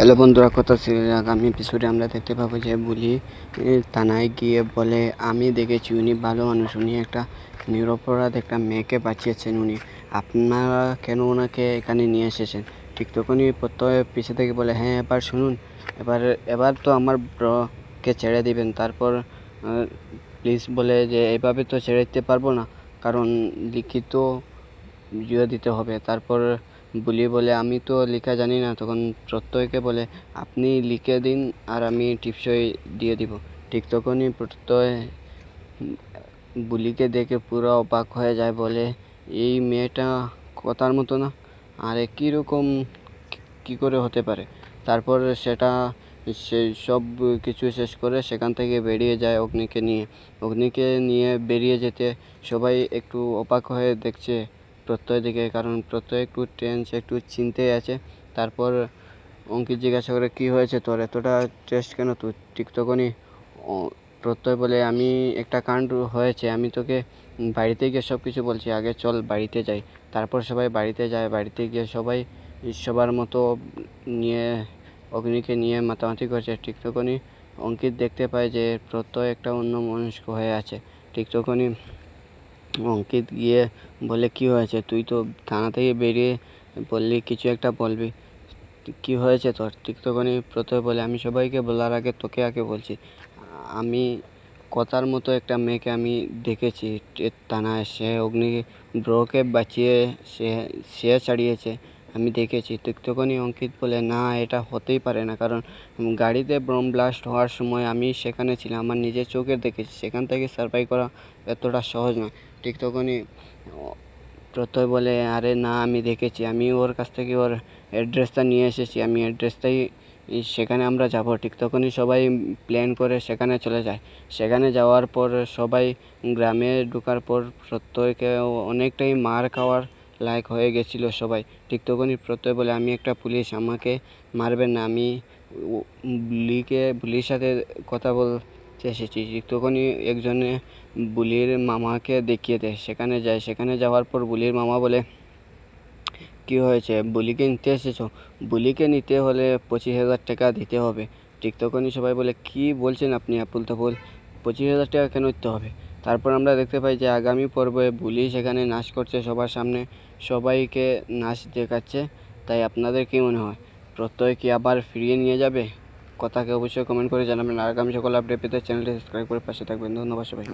Hello বন্ধুরা, কথা serial আগামী এপিসোডে আমরা দেখতে পাবো যে বুলি থানায় গিয়ে বলে, আমি দেখেছি উনি ভালো মানুষ, উনি একটা নিরপরাধ একটা মেয়েকে বাঁচিয়েছেন, উনি আপনারা কেন ওনাকে এখানে নিয়ে এসেছেন। ঠিক তখনই প্রত্যয় পিছে থেকে বলে, হ্যাঁ এবার শুনুন, এবার তো আমার ব্রকে ছেড়ে দিবেন। তারপর প্লিজ বলে যে এভাবে তো ছেড়ে দিতে পারবো না, কারণ লিখিত ইয়ে দিতে হবে। তারপর বুলি বলে, আমি তো লেখা জানি না। তখন প্রত্যয়কে বলে, আপনি লিখে দিন আর আমি টিপসই দিয়ে দিব। ঠিক তখনই প্রত্যয় বুলিকে দেখে পুরো অবাক হয়ে যায়, বলে, এই মেয়েটা কথার মতো না, আরে কীরকম কী করে হতে পারে। তারপর সে সব কিছু শেষ করে সেখান থেকে বেরিয়ে যায় অগ্নিকে নিয়ে বেরিয়ে যেতে সবাই একটু অবাক হয়ে দেখছে প্রত্যয় দিকে, কারণ প্রত্যয় একটু টেন্স, একটু চিন্তায় আছে। তারপর অঙ্কিত জিজ্ঞাসা করে, কী হয়েছে তোর, এতটা টেস্ট কেন তুই। ঠিক তখনই প্রত্যয় বলে, আমি একটা কাণ্ড হয়েছে, আমি তোকে বাড়িতে গিয়ে সব কিছু বলছি, আগে চল বাড়িতে যাই। তারপর সবাই বাড়িতে যায়। বাড়িতে গিয়ে সবাই সবার মতো নিয়ে অগ্নিকে নিয়ে মাতামাতি করছে। ঠিক তখনই অঙ্কিত দেখতে পায় যে প্রত্যয় একটা অন্য মনস্ক হয়ে আছে। ঠিক তখনই অঙ্কিত গিয়ে বলে, কী হয়েছে, তুই তো থানা থেকে বেরিয়ে বললি কিছু একটা বলবি, কী হয়েছে তোর। ঠিক তখনই প্রত্যয় বলে, আমি সবাইকে বলার আগে তোকে আগে বলছি, আমি কথার মতো একটা মেয়েকে আমি দেখেছি থানায়, সে অগ্নি ব্রোকে বাঁচিয়ে সে ছাড়িয়েছে, আমি দেখেছি। ঠিক তখনই অঙ্কিত বলে, না এটা হতেই পারে না, কারণ গাড়িতে বোম ব্লাস্ট হওয়ার সময় আমি সেখানে ছিলাম, আমার নিজের চোখে দেখেছি, সেখান থেকে সার্ভাইভ করা এতটা সহজ নয়। ঠিক তখনই প্রত্যয় বলে, আরে না আমি দেখেছি, আমি ওর কাছ থেকে ওর অ্যাড্রেসটা নিয়ে এসেছি, আমি অ্যাড্রেসটাই সেখানে আমরা যাব। ঠিক তখনই সবাই প্ল্যান করে সেখানে চলে যায়। সেখানে যাওয়ার পর সবাই গ্রামে ঢোকার পর প্রত্যয়কে অনেকটাই মার খাওয়ার লায়ক হয়ে গেছিলো সবাই। ঠিক তখনই প্রত্যয় বলে, আমি একটা পুলিশ, আমাকে মারবেন না, আমি বুলির সাথে কথা বলতে এসেছি। ঠিক তখনই একজনে বুলির মামাকে দেখিয়ে দেয়, সেখানে যায়। সেখানে যাওয়ার পর বুলির মামা বলে, কী হয়েছে, বুলিকে নিতে এসেছো? বুলিকে নিতে হলে 25,000 টাকা দিতে হবে। ঠিক তখনই সবাই বলে, কী বলছেন আপনি আপুল তাপুল, 25,000 টাকা কেন দিতে হবে। তারপর আমরা দেখতে পাই যে আগামী পর্বে বুলি সেখানে নাচ করছে সবার সামনে, সবাইকে নাচ দেখাচ্ছে। তাই আপনাদের কী মনে হয়, প্রত্যয় কি আবার ফিরিয়ে নিয়ে যাবে? কথাকে অবশ্যই কমেন্ট করে জানাবেন। আর আগামী সকল আপডেট পেতে চ্যানেলটি সাবস্ক্রাইব করে পাশে থাকবেন। ধন্যবাদ সবাই।